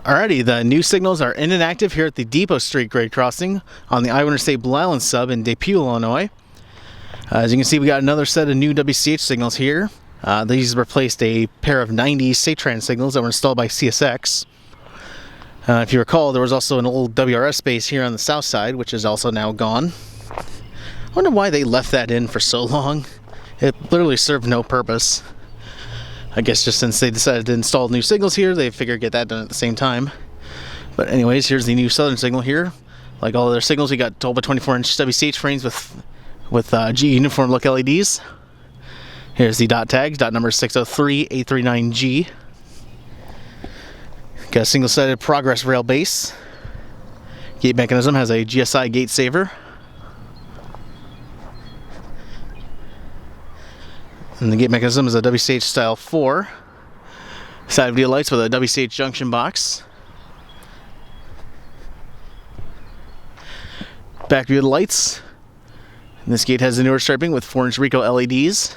Alrighty, the new signals are in and active here at the Depot Street grade crossing on the I-1 Blue Island Sub in DePue, Illinois. As you can see, we got another set of new WCH signals here. These replaced a pair of 90 SATRAN signals that were installed by CSX. If you recall, there was also an old WRS base here on the south side, which is also now gone. I wonder why they left that in for so long. It literally served no purpose. I guess just since they decided to install new signals here, they figured get that done at the same time. But anyways, here's the new southern signal here. Like all other signals, we got 12 by 24-inch WCH frames with G uniform look LEDs. Here's the dot tags, dot number 603839G. Got a single-sided progress rail base. Gate mechanism has a GSI gate saver. And the gate mechanism is a WCH style 4. Side view lights with a WCH junction box. Back view of the lights. And this gate has the newer striping with 4-inch RECO LEDs.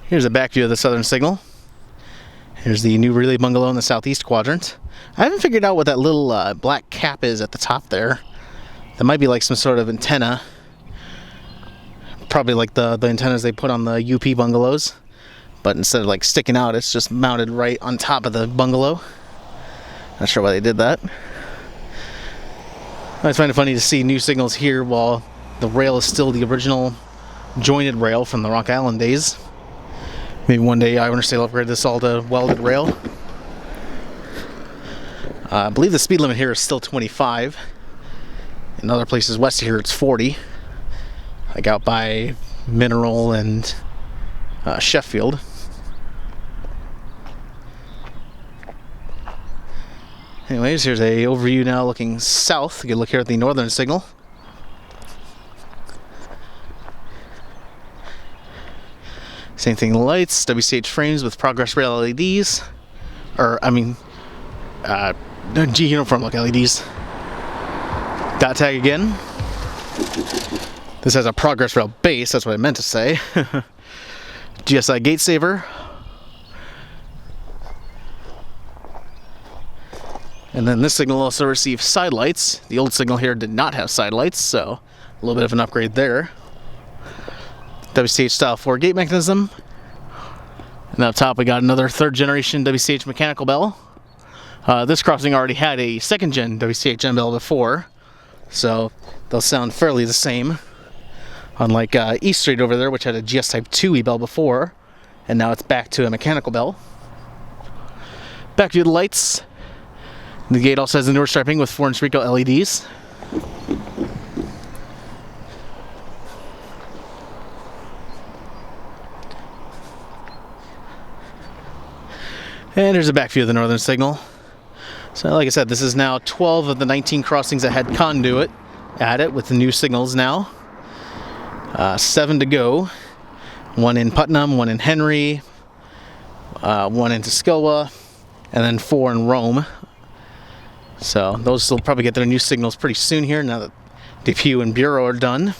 Here's a back view of the southern signal. Here's the new relay bungalow in the southeast quadrant. I haven't figured out what that little black cap is at the top there. That might be like some sort of antenna. Probably like the antennas they put on the UP bungalows. But instead of like sticking out, it's just mounted right on top of the bungalow. Not sure why they did that. I always find it funny to see new signals here while the rail is still the original jointed rail from the Rock Island days. Maybe one day I-1 will upgrade this all to welded rail. I believe the speed limit here is still 25. In other places west of here it's 40. Like out by Mineral and Sheffield. Anyways, here's a overview now looking south. You can look here at the northern signal. Same thing, the lights, WCH frames with progress rail LEDs. G uniform look LEDs. Dot tag again. This has a progress rail base, that's what I meant to say. GSI gate saver. And then this signal also received side lights. The old signal here did not have side lights, so a little bit of an upgrade there. WCH style 4 gate mechanism. And up top we got another 3rd generation WCH mechanical bell. This crossing already had a 2nd gen WCH M bell before, so they'll sound fairly the same. Unlike East Street over there, which had a GS Type 2 E bell before, and now it's back to a mechanical bell. Back view of the lights. The gate also has the newer striping with 4-inch RECO LEDs. And here's a back view of the northern signal. So like I said, this is now 12 of the 19 crossings that had conduit at it with the new signals now. 7 to go. 1 in Putnam, 1 in Henry, 1 in Tuscola, and then 4 in Rome. So those will probably get their new signals pretty soon here now that DePue and Bureau are done.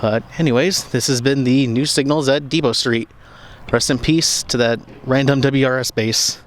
But anyways, this has been the new signals at Depot Street. Rest in peace to that random WRS base.